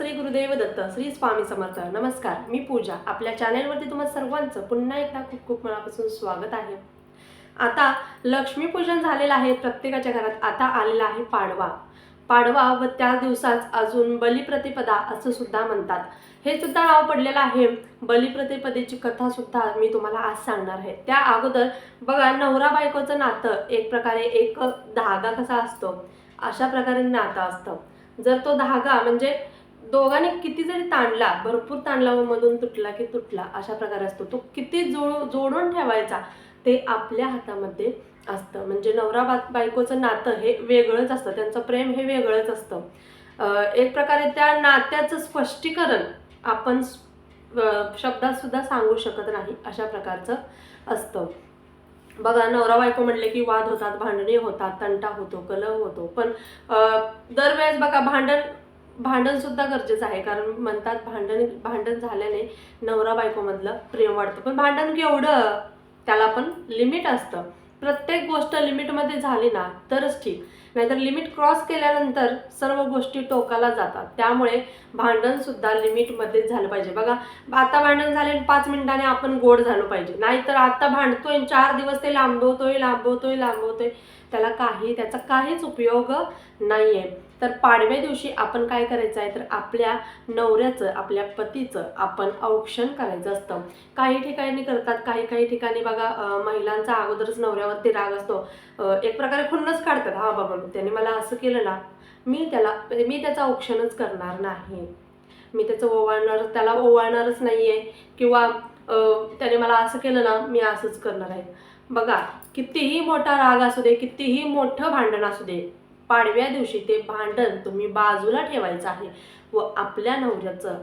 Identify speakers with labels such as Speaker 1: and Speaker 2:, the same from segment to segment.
Speaker 1: श्री गुरुदेव दत्त, श्री स्वामी समर्थ. नमस्कार, मी पूजा. आपल्या चॅनलवरती तुम्हा सर्वांचं पुन्हा एकदा खूप खूप मनापासून स्वागत आहे. आता लक्ष्मीपूजन झालेलं आहे प्रत्येकाच्या घरात. आता आलेला आहे पाडवा. पाडवा व त्या दिवसाच अजून बलिप्रतिपदा असं सुद्धा म्हणतात. हे सुद्धा नाव पडलेलं आहे. बलिप्रतिपदेची कथा सुद्धा मी तुम्हाला आज सांगणार आहे. त्या अगोदर बघा, नवरा बायकोचं नातं एक प्रकारे एक धागा कसा असतो अशा प्रकारे नातं असतं. जर तो धागा म्हणजे दोघांनी किती जरी ताणला, भरपूर ताणला व मधून तुटला की तुटला अशा प्रकारे असतो. तो किती जोडून ठेवायचा ते आपल्या हातामध्ये असतं. म्हणजे नवरा बायकोचं नातं हे वेगळंच असतं, त्यांचं प्रेम हे वेगळंच असतं. एक प्रकारे त्या नात्याचं स्पष्टीकरण आपण शब्दात सुद्धा सांगू शकत नाही अशा प्रकारचं असतं. बघा, नवरा बायको म्हणले की वाद होतात, भांडणे होतात, तंटा होतो, कलह होतो. पण दरवेळेस बघा, भांडण सुद्धा गरजेचं आहे. कारण म्हणतात भांडण झाल्याने नवरा बायकोमधलं प्रेम वाढतं. पण भांडण केवढं, त्याला पण लिमिट असतं. प्रत्येक गोष्ट लिमिटमध्ये झाली ना तरच ठीक, नाहीतर लिमिट क्रॉस केल्यानंतर सर्व गोष्टी टोकाला जातात. त्यामुळे भांडण सुद्धा लिमिटमध्ये झालं पाहिजे. बघा, आता भांडण झाले 5 मिनिटांनी आपण गोड झालो पाहिजे. नाहीतर आता भांडतोय 4 दिवस ते लांबवतोय, त्याचा काहीच उपयोग नाहीये. तर पाडव्या दिवशी आपण काय करायचं आहे, तर आपल्या नवऱ्याचं, आपल्या पतीचं आपण औक्षण करायचं असतं. काही ठिकाणी करतात, काही ठिकाणी बघा महिलांचा अगोदरच नवऱ्यावरती राग असतो. एक प्रकारे खुन्नस काढतात. हा बाबा, त्याने मला असं केलं ना, मी त्याचं औक्षणच करणार नाही, मी त्याला ओवाळणारच नाहीये, किंवा त्याने मला असं केलं ना, मी असंच करणार आहे. बघा, कितीही मोठा राग असू दे, कितीही मोठं भांडण असू दे, पाडव्या दिवशी ते भांडण तुम्ही बाजूला ठेवायचं आहे व आपल्या नवऱ्याचं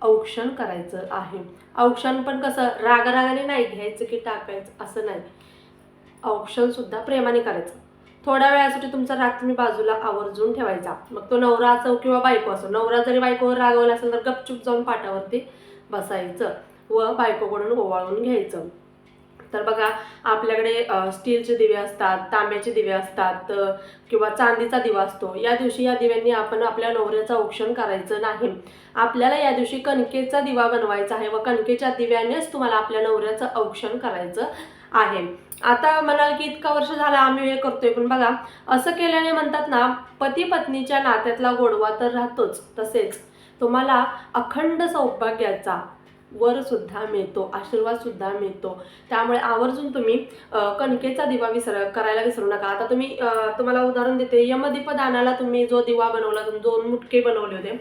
Speaker 1: औक्षण करायचं आहे. औक्षण पण कसं, रागाने नाही घ्यायचं की टाकायचं असं नाही. औक्षण सुद्धा प्रेमाने करायचं. थोड्या वेळासाठी तुमचा राग तुम्ही बाजूला आवर्जून ठेवायचा. मग तो नवरा असो किंवा बायको असो. नवरा जरी बायकोवर रागवला असेल तर गपचूप जाऊन पाटावरती बसायचं व बायकोकडून ओवाळून घ्यायचं. तर बघा, आपल्याकडे स्टीलचे दिवे असतात, तांब्याचे दिवे असतात, किंवा चांदीचा दिवा असतो. या दिवशी या दिव्यांनी आपण आपल्या नवऱ्याचं औक्षण करायचं नाही. आपल्याला या दिवशी कणकेचा दिवा बनवायचा आहे व कणकेच्या दिव्यानेच तुम्हाला आपल्या नवऱ्याचं औक्षण करायचं आहे. आता म्हणाल की इतका वर्ष झाला आम्ही हे करतोय, पण बघा, असं केल्याने म्हणतात ना, पती पत्नीच्या नात्यातला गोडवा तर राहतोच, तसेच तुम्हाला अखंड सौभाग्याचा वर सुद्धा मिळतो, आशीर्वाद सुद्धा मिळतो. त्यामुळे आवर्जून तुम्ही कणकेचा दिवा करायला विसरू नका. आता तुम्हाला उदाहरण देते. यमदीपदानाला तुम्ही जो दिवा बनवला, 2 मुटके बनवले होते,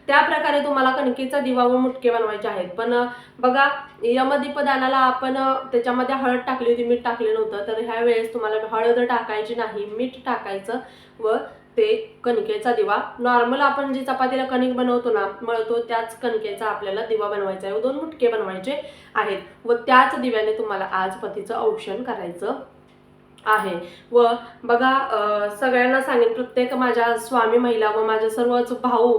Speaker 1: त्या प्रकारे तुम्हाला कणकेचा दिवा व मुटके बनवायचे आहेत. पण बघा, यमदीपदानाला आपण त्याच्यामध्ये हळद टाकली होती, मीठ टाकले नव्हतं. तर ह्या वेळेस तुम्हाला हळद टाकायची नाही, मीठ टाकायचं व ते कणकेचा दिवा, नॉर्मल आपण जी चपातीला कणिक बनवतो ना, मळतो, त्याच कणकेचा आपल्याला दिवा बनवायचा आहे व 2 मुटके बनवायचे आहेत व त्याच दिव्याने तुम्हाला आज पतीचं औक्षण करायचं आहे. व बघा, सगळ्यांना सांगेन, प्रत्येक माझ्या स्वामी महिला व माझ्या सर्वच भाऊ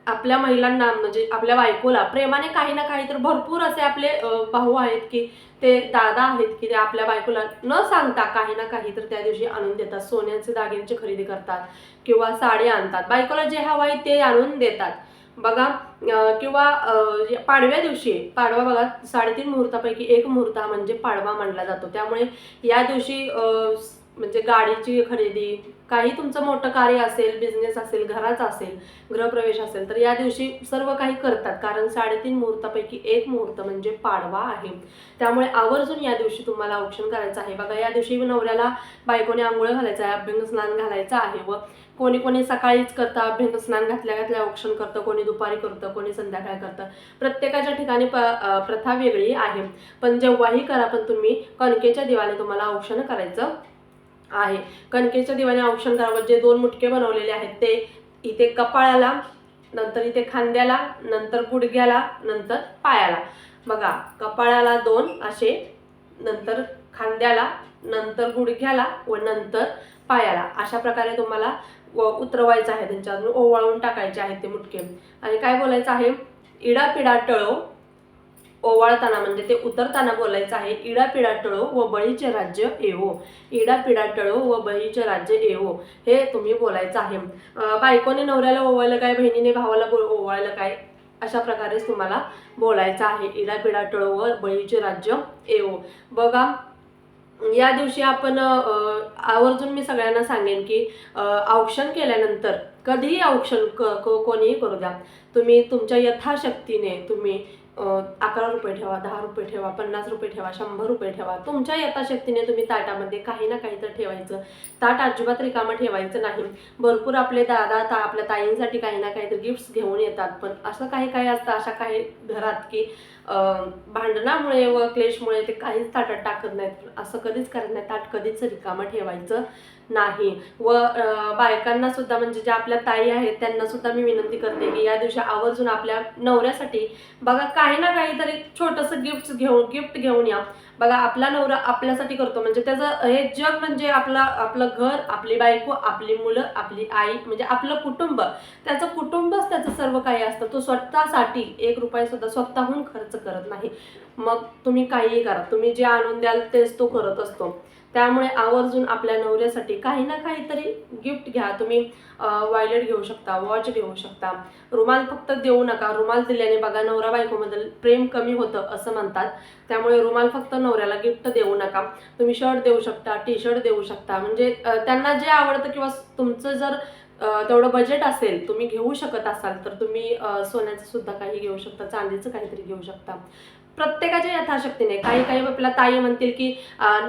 Speaker 1: आपल्या महिलांना, म्हणजे आपल्या बायकोला प्रेमाने काही ना काही, तर भरपूर असे आपले भाऊ आहेत की ते दादा आहेत की ते आपल्या बायकोला न सांगता काही ना काही तर त्या दिवशी आणून देतात. सोन्याचे दागिन्याची खरेदी करतात किंवा साडी आणतात, बायकोला जे हवं आहे ते आणून देतात. बघा, किंवा पाडव्या दिवशी, पाडवा बघा 3.5 मुहूर्तापैकी एक मुहूर्त म्हणजे पाडवा मानला जातो. त्यामुळे या दिवशी म्हणजे गाडीची खरेदी, काही तुमचं मोठं कार्य असेल, बिझनेस असेल, घराचा असेल, गृहप्रवेश असेल, तर या दिवशी सर्व काही करतात. कारण 3.5 मुहूर्तापैकी एक मुहूर्त म्हणजे पाडवा आहे. त्यामुळे आवर्जून या दिवशी तुम्हाला औक्षण करायचं आहे. बघा, या दिवशी नवऱ्याला बायकोने आंघोळ घालायचं आहे, अभ्यंग स्नान घालायचं आहे. व कोणी सकाळीच करतं, अभ्यंग स्नान घातल्या औक्षण करतं, कोणी दुपारी करतं, कोणी संध्याकाळी करतं. प्रत्येकाच्या ठिकाणी प्रथा वेगळी आहे. पण जेव्हाही करा, पण तुम्ही कणकेच्या दिव्याने तुम्हाला औक्षण करायचं आहे. कणकेच्या दिव्याने औक्षण करावं. जे 2 मुटके बनवलेले आहेत ते इथे कपाळाला, नंतर इथे खांद्याला, नंतर गुडघ्याला, नंतर पायाला. बघा, कपाळाला 2 असे, नंतर खांद्याला, नंतर गुडघ्याला व नंतर पायाला, अशा प्रकारे तुम्हाला उतरवायचं आहे. त्यांच्यातून ओवाळून टाकायचे आहेत ते मुटके. आणि काय बोलायचं आहे, इडा पिडा टळो, ओवाळताना म्हणजे ते उतरताना बोलायचं आहे, इडा पिडा टळो व बळीचे राज्य येवो. इडा पिडा टळो व बळीचे राज्य येवो, हे तुम्ही बोलायचं आहे. बायकोने नवऱ्याला ओवाळलं काय, बहिणीने भावाला ओवाळलं काय, अशा प्रकारेच तुम्हाला बोलायचं आहे. इडा पिडा टळो व बळीचे राज्य येवो. बघा, या दिवशी आपण आवर्जून मी सगळ्यांना सांगेन की औक्षण केल्यानंतर कधीही औक्षण कोणीही करू द्या, तुम्ही तुमच्या यथाशक्तीने तुम्ही 11 रुपये ठेवा, 10 रुपये ठेवा, 50 रुपये ठेवा, 100 रुपये ठेवा, तुमच्या यथाशक्तीने तुम्ही ताटामध्ये काही ना काही तर ठेवायचं. ताट अजिबात रिकामं ठेवायचं नाही. भरपूर आपले दादा आपल्या ताईंसाठी काही ना काही तर गिफ्ट्स घेऊन येतात, पण असं काही काही असतं अशा काही घरात की भांडणामुळे व क्लेशमुळे ते काहीच ताटात टाकत नाहीत. असं कधीच करत नाही. ताट कधीच रिकामं ठेवायचं नाही. व बायकांना सुद्धा म्हणजे ज्या आपल्या ताई आहेत त्यांना सुद्धा मी विनंती करते की या दिवशी आवर्जून आपल्या नवऱ्यासाठी बघा काही ना काहीतरी छोटंसं गिफ्ट घेऊन या. बघा, आपला नवरा आपल्यासाठी करतो म्हणजे त्याचं हे जग म्हणजे आपलं घर, आपली बायको, आपली मुलं, आपली आई म्हणजे आपलं कुटुंब. त्याचं कुटुंबच त्याचं सर्व काही असतं. तो स्वतःसाठी 1 रुपया सुद्धा स्वतःहून खर्च करत नाही. मग तुम्ही काहीही करा, तुम्ही जे आणून द्याल तेच तो करत असतो. त्यामुळे आवर्जून आपल्या नवऱ्यासाठी काही ना काहीतरी गिफ्ट घ्या. तुम्ही वॉलेट घेऊ शकता, वॉच घेऊ शकता. रुमाल फक्त देऊ नका. रुमाल दिल्याने बघा नवरा बायकोमधील प्रेम कमी होतं असं म्हणतात. त्यामुळे रुमाल फक्त नवऱ्याला गिफ्ट देऊ नका. तुम्ही शर्ट देऊ शकता, टी शर्ट देऊ शकता. म्हणजे त्यांना जे आवडतं किंवा तुमचं जर तेवढं बजेट असेल, तुम्ही घेऊ शकत असाल तर तुम्ही सोन्याचं सुद्धा काही घेऊ शकता, चांदीचं काहीतरी घेऊ शकता. प्रत्येकाच्या यथाशक्तीने. काही काही आपल्या ताई म्हणतील की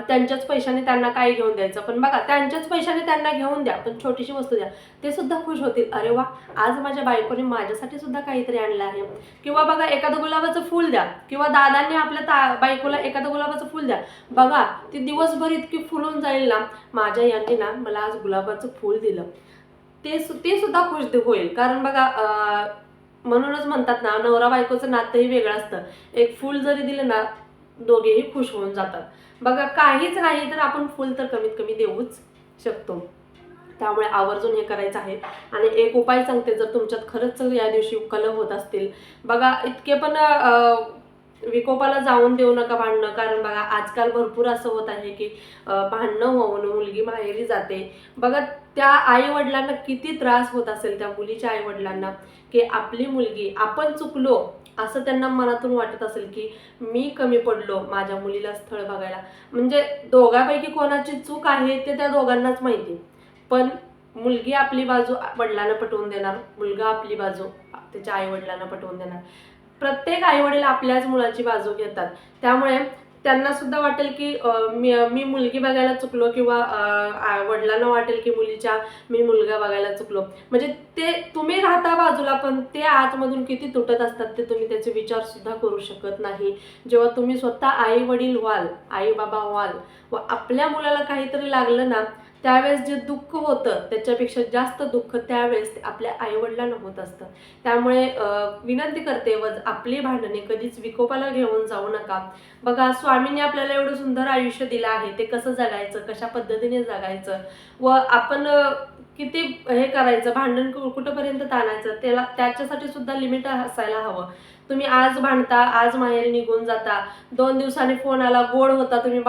Speaker 1: त्यांच्याच पैशाने त्यांना काय घेऊन द्यायचं, पण बघा त्यांच्याच पैशाने त्यांना घेऊन द्या, पण छोटीशी वस्तू द्या. ते सुद्धा खुश होतील, अरे वा, आज माझ्या बायकोने माझ्यासाठी सुद्धा काहीतरी आणलं आहे. किंवा बघा, एखादं गुलाबाचं फूल द्या किंवा दादांनी आपल्या बायकोला एखादं गुलाबाचं फूल द्या. बघा, ती दिवसभर इतकी फुलून जाईल ना, माझ्या यांनी ना मला आज गुलाबाचं फूल दिलं, ते सुद्धा खुश होईल. कारण बघा, म्हणूनच म्हणतात ना, नवरा बायकोचं नातंही वेगळं असतं. एक फूल जरी दिलं ना, दोघेही खुश होऊन जातात. बघा, काहीच नाही तर आपण फूल तर कमीत कमी देऊच शकतो. त्यामुळे आवर्जून हे करायचं आहे. आणि एक उपाय सांगते, जर तुमच्यात खरंच या दिवशी कलह होत असतील, बघा इतके पण विकोपाला जाऊन देऊ नका भांडणं. कारण बघा, आजकाल भरपूर असं होत आहे की भांडणं होऊन मुलगी माहेरी जाते. बघा, त्या आई वडिलांना किती त्रास होत असेल, त्या मुलीच्या आई वडिलांना, की आपली मुलगी, आपण चुकलो असं त्यांना मनातून वाटत असेल की मी कमी पडलो माझ्या मुलीला स्थळ बघायला. म्हणजे दोघांपैकी कोणाची चूक आहे ते त्या दोघांनाच माहिती. पण मुलगी आपली बाजू वडिलांना पटवून देणार, मुलगा आपली बाजू त्याच्या आई वडिलांना पटवून देणार. प्रत्येक आई वडील आपल्याच मुलाची बाजू घेतात. त्यामुळे त्यांना सुद्धा वाटेल की मी मुलगी बघायला चुकलो, किंवा वडिलांना वाटेल की मी मुलगा बघायला चुकलो. म्हणजे ते तुम्ही राहता बाजूला, पण ते आतमधून किती तुटत असतात ते तुम्ही त्याचे विचार सुद्धा करू शकत नाही. जेव्हा तुम्ही स्वतः आई वडील व्हाल, आई बाबा व्हाल व आपल्या मुलाला काहीतरी लागलं ना, त्यावेळेस जे दुःख होतं त्याच्यापेक्षा जास्त दुःख त्यावेळेस आपल्या आईवडिलांना होत असतं. त्यामुळे विनंती करते, व आपली भांडणे कधीच विकोपाला घेऊन जाऊ नका. बघा, स्वामींनी आपल्याला एवढं सुंदर आयुष्य दिलं आहे, ते कसं जगायचं, कशा पद्धतीने जगायचं व आपण किती हे करायचं, भांडण कुठंपर्यंत ताणायचं, त्याच्यासाठी सुद्धा लिमिट असायला हवं. तुम्ही आज भांडता, आज माहेरी निघून जाता, 2 दिवसांनी फोन आला, गोड होता, तुम्ही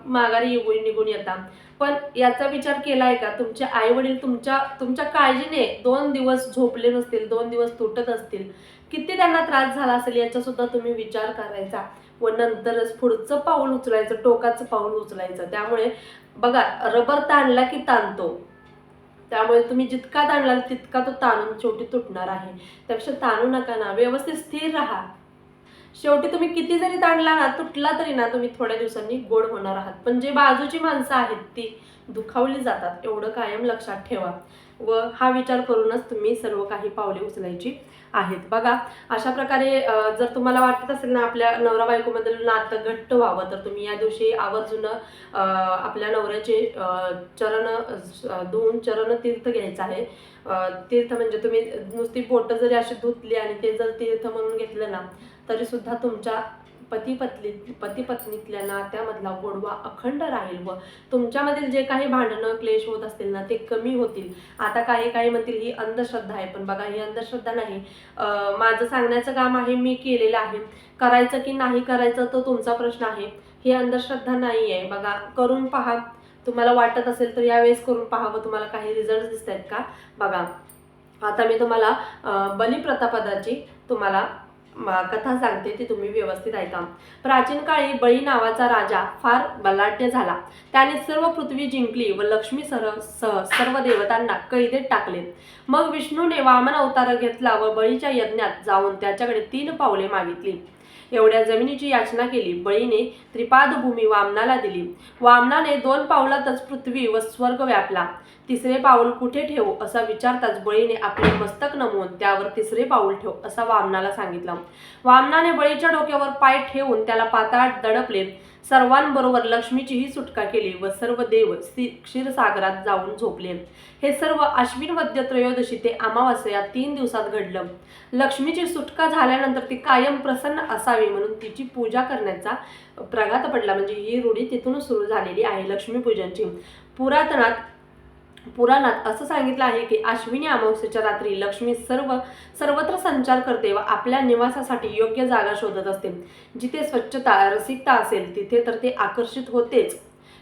Speaker 1: माघारी निघून येता. पण याचा विचार केलाय का, तुमचे आई वडील तुमच्या काळजीने 2 दिवस झोपले नसतील, 2 दिवस तुटत असतील, किती त्यांना त्रास झाला असेल याचा सुद्धा तुम्ही विचार करायचा व नंतरच पुढचं पाऊल उचलायचं, टोकाचं पाऊल उचलायचं. त्यामुळे बघा, रबर ताणला की ताणतो. त्यामुळे तुम्ही जितका ताणलाल तितका तो ताणून शेवटी तुटणार आहे. त्यापेक्षा ताणू नका ना, व्यवस्थित स्थिर राहा. शेवटी तुम्ही किती जरी ताणला ना, तुटला तरी ना, तुम्ही थोड्या दिवसांनी गोड होणार आहात. पण जे बाजूची माणसं आहेत ती दुखावली जातात, एवढं कायम लक्षात ठेवा. व हा विचार करूनच तुम्ही सर्व काही पावले उचलायची आहेत. बघा, अशा प्रकारे जर तुम्हाला वाटत असेल ना आपल्या नवरा बायकोमधील नातं घट्ट व्हावं, तर तुम्ही या दिवशी आवर्जून आपल्या नवऱ्याचे चरण धुवून चरण तीर्थ घ्यायचं आहे. तीर्थ म्हणजे तुम्ही नुसती बोटं जरी अशी धुतली आणि ते जर तीर्थ म्हणून घेतलं ना, तरी सुद्धा तुमच्या पती पत्नीतल्या नात्यामधला गोडवा अखंड राहील व तुमच्यामधील जे काही भांडणं क्लेश होत असतील ना ते कमी होतील. आता काही म्हणतील ही अंधश्रद्धा आहे, पण बघा ही अंधश्रद्धा नाही. माझं सांगण्याचं काम आहे, मी केलेलं आहे. करायचं की नाही करायचं तो तुमचा प्रश्न आहे. ही अंधश्रद्धा नाही आहे. बघा करून पहा, तुम्हाला वाटत असेल तर यावेळेस करून पहा व तुम्हाला काही रिझल्ट दिसत आहेत का बघा. आता मी तुम्हाला बलिप्रतापदाची तुम्हाला कथा सांगते, ती तुम्ही व्यवस्थित ऐका. प्राचीन काळी बळी नावाचा राजा फार बलाढ्य झाला. त्याने सर्व पृथ्वी जिंकली व लक्ष्मी सह सर्व देवतांना कैदेत टाकले. मग विष्णूने वामन अवतार घेतला व बळीच्या यज्ञात जाऊन त्याच्याकडे 3 पावले मागितली. एवढ्या जमिनीची याचना केली. बळीने त्रिपाद भूमी वामनाला दिली. वामनाने 2 पावलातच पृथ्वी व स्वर्ग व्यापला. 3रे पाऊल कुठे ठेवू असा विचारताच बळीने आपले मस्तक नमवून त्यावर 3रे पाऊल ठेव असा वामनाला सांगितलं. वामनाने बळीच्या डोक्यावर पाय ठेवून त्याला पाताळात दडपले. सर्वांबरोबर लक्ष्मीचीही सुटका केली व सर्व देव क्षीरसागरात जाऊन झोपले. हे सर्व अश्विन वद्य त्रयोदशी ते अमावास्या या 3 दिवसात घडलं. लक्ष्मीची सुटका झाल्यानंतर ती कायम प्रसन्न असावी म्हणून तिची पूजा करण्याचा प्रघात पडला. म्हणजे ही रूढी तिथून सुरू झालेली आहे लक्ष्मीपूजनची. पुराणात असं सांगितलं आहे की अश्विनी अमावस्येच्या रात्री लक्ष्मी सर्वत्र संचार करते व आपल्या निवासासाठी योग्य जागा शोधत असते. जिथे स्वच्छता रसिकता असेल तिथे तर ते आकर्षित होतेच.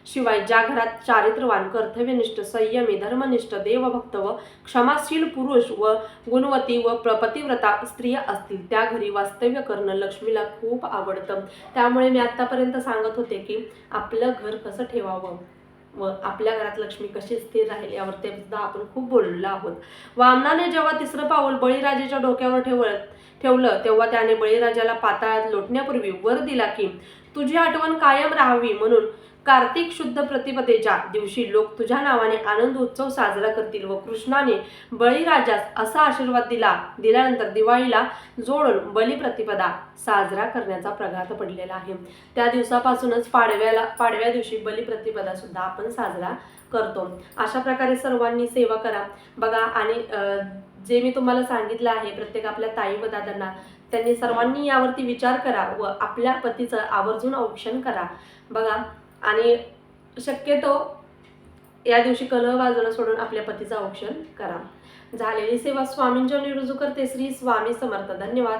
Speaker 1: शिवाय ज्या घरात चारित्र्यवान, कर्तव्यनिष्ठ, संयमी, धर्मनिष्ठ, देवभक्त व क्षमाशील पुरुष व गुणवती व पतिव्रता स्त्रिया असतील त्या घरी वास्तव्य करणं लक्ष्मीला खूप आवडतं. त्यामुळे मी आतापर्यंत सांगत होते की आपलं घर कसं ठेवावं व आपल्या घरात लक्ष्मी कशी स्थिर राहील यावर ते सुद्धा आपण खूप बोललेलो आहोत. वामनाने जेव्हा 3रं पाऊल बळीराजाच्या डोक्यावर ठेवलं तेव्हा त्याने बळीराजाला पाताळात लोटण्यापूर्वी वर दिला की तुझी आठवण कायम राहावी म्हणून कार्तिक शुद्ध प्रतिपदेच्या दिवशी लोक तुझ्या नावाने आनंद उत्सव साजरा करतील. व कृष्णाने बळीराजास असा आशीर्वाद दिल्यानंतर दिवाळीला जोडून बलिप्रतिपदा साजरा करण्याचा प्रघात पडलेला आहे. त्या दिवसापासूनच पाडव्या दिवशी बलिप्रतिपदा सुद्धा आपण साजरा करतो. अशा प्रकारे सर्वांनी सेवा करा बघा. आणि जे मी तुम्हाला सांगितलं आहे प्रत्येक आपल्या ताई व दादांना, त्यांनी सर्वांनी यावरती विचार करा व आपल्या पतीचं आवर्जून औक्षण करा बघा. आणि शक्यतो या दिवशी कलह बाजूला सोडून आपल्या पतीचं औक्षण करा. झालेली सेवा स्वामींच्या रुजू करते. श्री स्वामी समर्थ. धन्यवाद.